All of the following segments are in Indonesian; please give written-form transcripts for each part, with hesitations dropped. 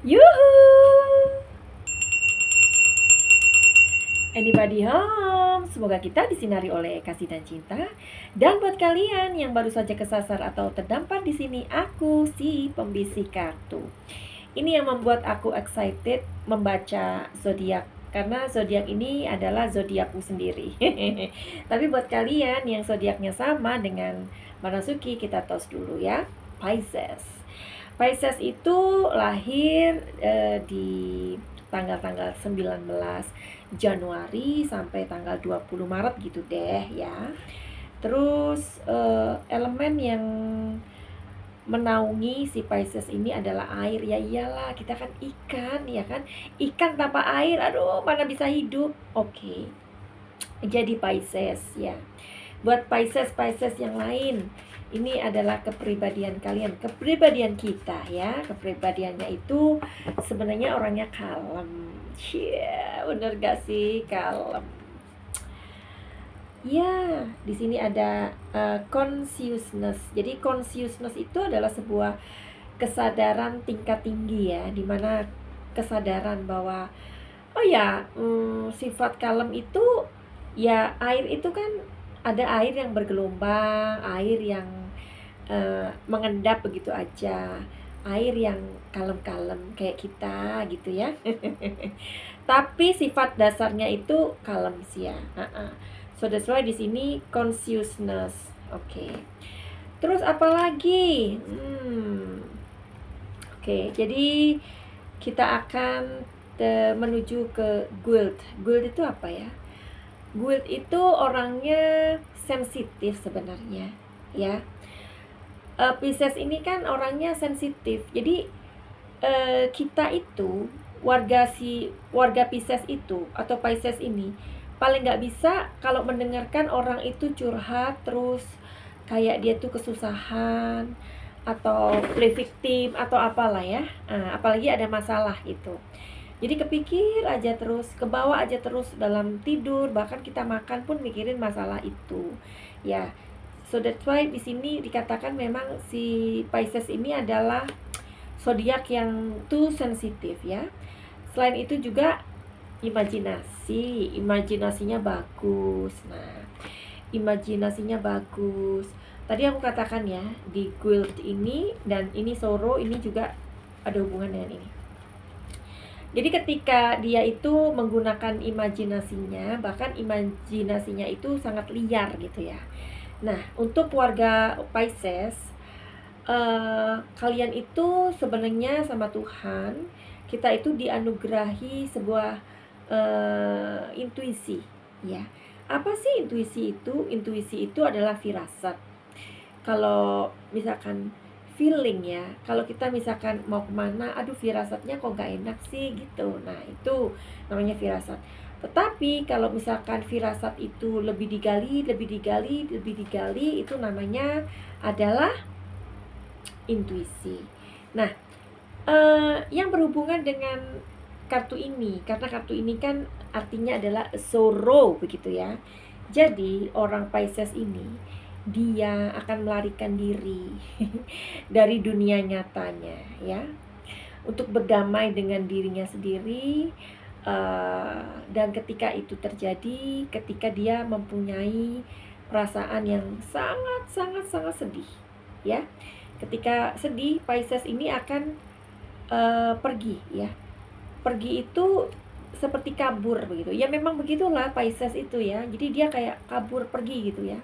Yuhu! Anybody home? Semoga kita disinari oleh kasih dan cinta. Dan buat kalian yang baru saja kesasar atau terdampar di sini, aku si pembisik kartu. Ini yang membuat aku excited membaca zodiak karena zodiak ini adalah zodiakku sendiri. Tapi buat kalian yang zodiaknya sama dengan Manasuki, kita tos dulu ya. Pisces. Pisces itu lahir di tanggal-tanggal 19 Januari sampai tanggal 20 Maret gitu deh ya. Terus elemen yang menaungi si Pisces ini adalah air. Ya iyalah, kita kan ikan ya kan. Ikan tanpa air, aduh mana bisa hidup. Oke. Jadi Pisces ya. Buat Pisces yang lain, ini adalah kepribadian kalian, kepribadian kita ya. Kepribadiannya itu sebenarnya orangnya kalem. Cia, bener gak sih kalem? Ya, di sini ada consciousness. Jadi consciousness itu adalah sebuah kesadaran tingkat tinggi ya, dimana kesadaran bahwa oh ya, sifat kalem itu ya air itu kan ada air yang bergelombang, air yang mengendap begitu aja, air yang kalem-kalem kayak kita gitu ya. Tapi sifat dasarnya itu kalem sih ya. So that's why di sini consciousness. Oke. Terus apa lagi? Oke, jadi kita akan menuju ke Gould. Gould itu apa ya? Gould itu orangnya sensitif sebenarnya, ya. Pisces ini kan orangnya sensitif. Jadi kita itu warga Pisces itu atau Pisces ini paling nggak bisa kalau mendengarkan orang itu curhat terus kayak dia tuh kesusahan atau play victim atau apalah ya. Apalagi ada masalah itu. Jadi kepikir aja terus, kebawa aja terus dalam tidur, bahkan kita makan pun mikirin masalah itu. Ya. So that's why di sini dikatakan memang si Pisces ini adalah zodiak yang too sensitif ya. Selain itu juga imajinasinya bagus. Nah, imajinasinya bagus. Tadi aku katakan ya, di Gould ini dan ini Soro ini juga ada hubungan dengan ini. Jadi ketika dia itu menggunakan imajinasinya, bahkan imajinasinya itu sangat liar gitu ya. Nah, untuk warga Pisces, kalian itu sebenarnya sama Tuhan, kita itu dianugerahi sebuah intuisi ya. Apa sih intuisi itu? Intuisi itu adalah firasat. Kalau misalkan feeling ya, kalau kita misalkan mau kemana, aduh firasatnya kok gak enak sih gitu. Nah itu namanya firasat. Tetapi kalau misalkan firasat itu lebih digali, itu namanya adalah intuisi. Nah, yang berhubungan dengan kartu ini, karena kartu ini kan artinya adalah sorrow begitu ya. Jadi orang Pisces ini dia akan melarikan diri dari dunia nyatanya ya, untuk berdamai dengan dirinya sendiri. Dan ketika itu terjadi, ketika dia mempunyai perasaan yang sangat sangat sangat sedih ya. Ketika sedih, Pisces ini akan pergi ya. Pergi itu seperti kabur begitu. Ya memang begitulah Pisces itu ya. Jadi dia kayak kabur pergi gitu ya.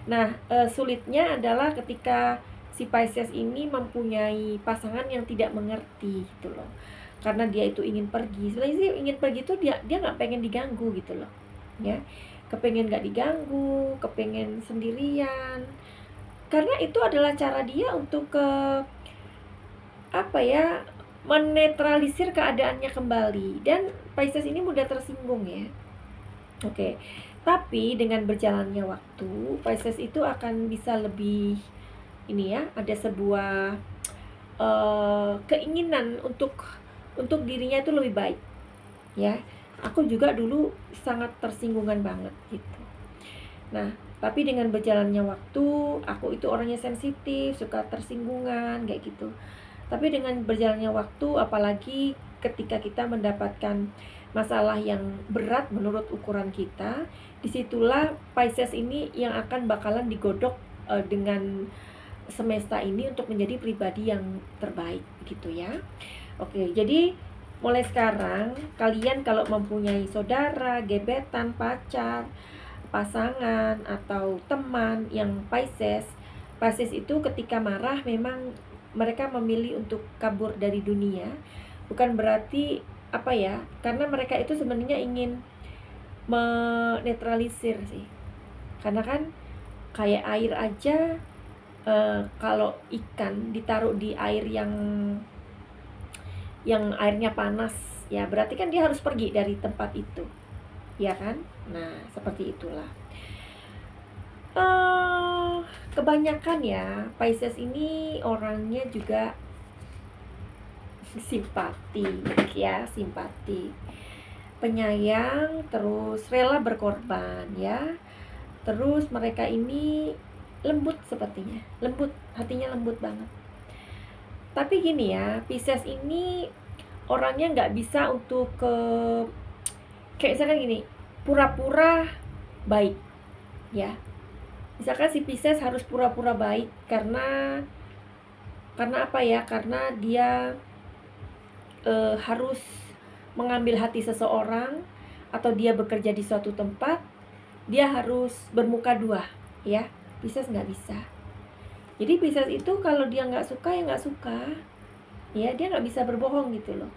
Nah, sulitnya adalah ketika si Pisces ini mempunyai pasangan yang tidak mengerti gitu loh. Karena dia itu ingin pergi. Sebenarnya sih ingin pergi itu dia nggak pengen diganggu gitu loh. Ya. Kepengen nggak diganggu, kepengen sendirian. Karena itu adalah cara dia untuk menetralisir keadaannya kembali. Dan Pisces ini mudah tersinggung ya. Oke. Tapi dengan berjalannya waktu, Pisces itu akan bisa lebih ini ya, ada sebuah keinginan untuk dirinya itu lebih baik. Ya. Aku juga dulu sangat tersinggungan banget gitu. Nah, tapi dengan berjalannya waktu, aku itu orangnya sensitif, suka tersinggungan kayak gitu. Tapi dengan berjalannya waktu, apalagi ketika kita mendapatkan masalah yang berat menurut ukuran kita, disitulah Pisces ini yang akan bakalan digodok dengan semesta ini untuk menjadi pribadi yang terbaik gitu ya. Oke, jadi mulai sekarang kalian kalau mempunyai saudara, gebetan, pacar, pasangan atau teman yang Pisces, Pisces itu ketika marah memang mereka memilih untuk kabur dari dunia. Bukan berarti apa ya, karena mereka itu sebenarnya ingin menetralisir sih. Karena kan kayak air aja, kalau ikan ditaruh di air yang airnya panas, ya berarti kan dia harus pergi dari tempat itu, ya kan? Nah, seperti itulah. Kebanyakan ya Pisces ini orangnya juga simpati, ya, simpati, penyayang, terus rela berkorban, ya. Terus mereka ini lembut sepertinya, lembut, hatinya lembut banget. Tapi gini ya, Pisces ini orangnya nggak bisa untuk kayak misalkan gini, pura-pura baik, ya. Misalkan si Pisces harus pura-pura baik karena apa ya? Karena dia harus mengambil hati seseorang, atau dia bekerja di suatu tempat, dia harus bermuka dua, ya. Pisces nggak bisa. Jadi Pisces itu kalau dia nggak suka ya nggak suka, ya, dia nggak bisa berbohong gitu loh.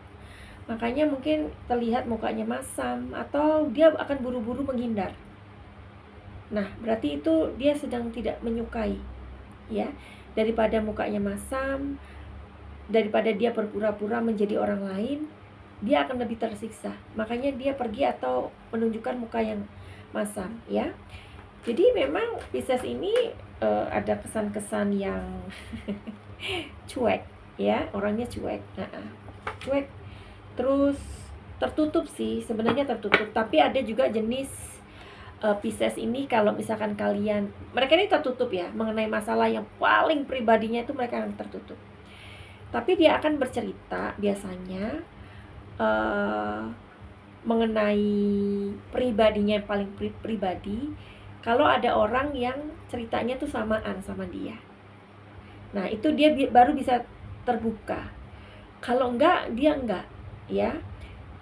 Makanya mungkin terlihat mukanya masam atau dia akan buru-buru menghindar. Nah, berarti itu dia sedang tidak menyukai, ya. Daripada mukanya masam, daripada dia berpura-pura menjadi orang lain, dia akan lebih tersiksa. Makanya dia pergi atau menunjukkan muka yang masam, ya. Jadi memang Pisces ini ada kesan-kesan yang cuek, ya, orangnya cuek. Cuek, terus tertutup sih, sebenarnya tertutup. Tapi ada juga jenis Pisces ini, kalau misalkan kalian, mereka ini tertutup ya, mengenai masalah yang paling pribadinya itu mereka yang tertutup. Tapi dia akan bercerita biasanya mengenai pribadinya yang paling pribadi kalau ada orang yang ceritanya tuh samaan sama dia. Nah, itu dia baru bisa terbuka. Kalau enggak, dia enggak, ya.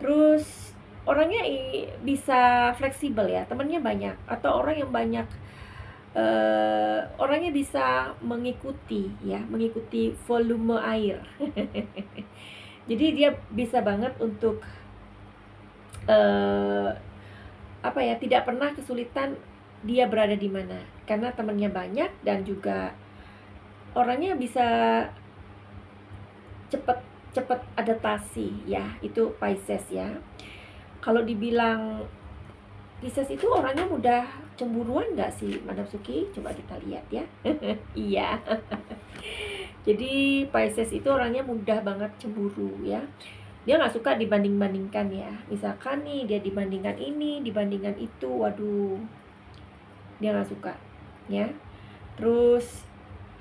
Terus orangnya bisa fleksibel ya, temennya banyak, atau orang yang banyak, orangnya bisa mengikuti ya, mengikuti volume air. Jadi dia bisa banget untuk apa ya, tidak pernah kesulitan dia berada di mana, karena temannya banyak dan juga orangnya bisa cepet adaptasi ya. Itu Pisces ya. Kalau dibilang Pisces itu orangnya mudah cemburuan nggak sih, Madam Suki? Coba kita lihat ya. Iya. Jadi Pisces itu orangnya mudah banget cemburu ya. Dia nggak suka dibanding-bandingkan ya. Misalkan nih dia dibandingkan ini, dibandingkan itu, waduh, dia nggak suka ya. Terus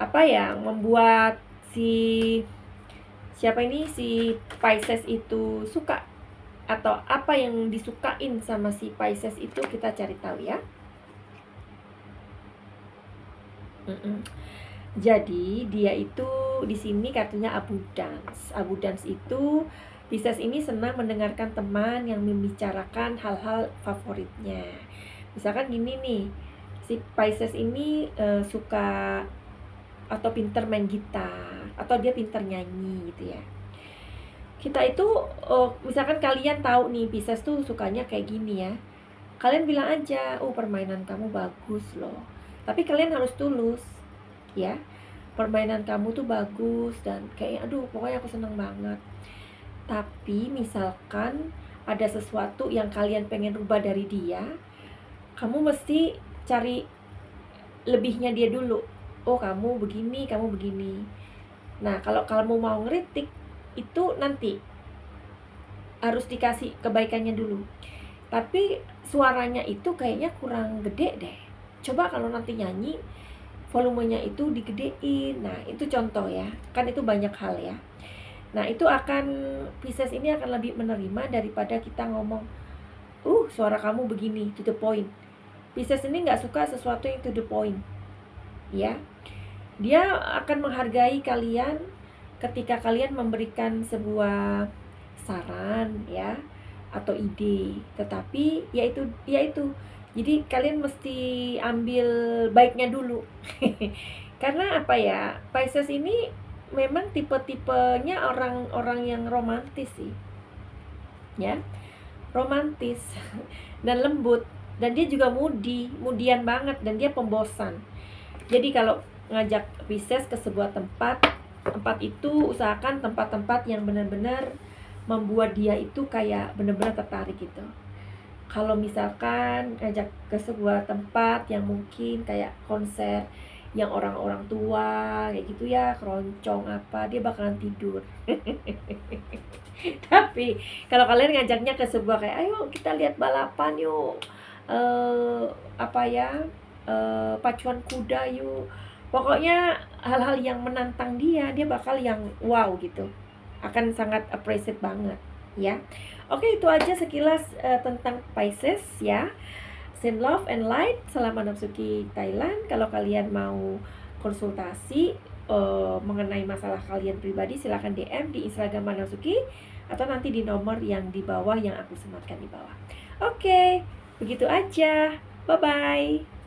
apa ya membuat si Pisces itu suka, atau apa yang disukain sama si Pisces itu, kita cari tahu ya. Jadi dia itu di sini kartunya abundance. Abundance itu Pisces ini senang mendengarkan teman yang membicarakan hal-hal favoritnya. Misalkan gini nih, si Pisces ini suka atau pinter main gitar, atau dia pinter nyanyi gitu ya. Kita itu misalkan kalian tahu nih Pisces tuh sukanya kayak gini ya, kalian bilang aja, permainan kamu bagus loh. Tapi kalian harus tulus ya, permainan kamu tuh bagus dan kayak aduh pokoknya aku seneng banget. Tapi misalkan ada sesuatu yang kalian pengen rubah dari dia, kamu mesti cari lebihnya dia dulu. Oh kamu begini, kamu begini. Nah kalau kamu mau ngeritik, itu nanti harus dikasih kebaikannya dulu. Tapi suaranya itu kayaknya kurang gede deh. Coba kalau nanti nyanyi volumenya itu digedein. Nah, itu contoh ya. Kan itu banyak hal ya. Nah, itu akan Pisces ini akan lebih menerima daripada kita ngomong, suara kamu begini, to the point. Pisces ini nggak suka sesuatu yang to the point, ya. Dia akan menghargai kalian ketika kalian memberikan sebuah saran, ya, atau ide. Tetapi yaitu, jadi kalian mesti ambil baiknya dulu. Karena apa ya? Pisces ini memang tipe-tipenya orang-orang yang romantis sih, ya, romantis dan lembut, dan dia juga mudian banget, dan dia pembosan. Jadi kalau ngajak Pisces ke sebuah tempat itu usahakan tempat-tempat yang benar-benar membuat dia itu kayak benar-benar tertarik gitu. Kalau misalkan ngajak ke sebuah tempat yang mungkin kayak konser yang orang-orang tua kayak gitu ya, keroncong apa, dia bakalan tidur. Tapi kalau kalian ngajaknya ke sebuah kayak, ayo kita lihat balapan yuk, apa ya, pacuan kuda yuk, pokoknya hal-hal yang menantang dia bakal yang wow gitu, akan sangat appreciate banget ya. Oke, itu aja sekilas tentang Pisces ya. Send love and light. Salam Manapsuki Thailand. Kalau kalian mau konsultasi mengenai masalah kalian pribadi, silahkan DM di Instagram Manapsuki atau nanti di nomor yang di bawah yang aku sematkan di bawah. Oke, begitu aja. Bye-bye.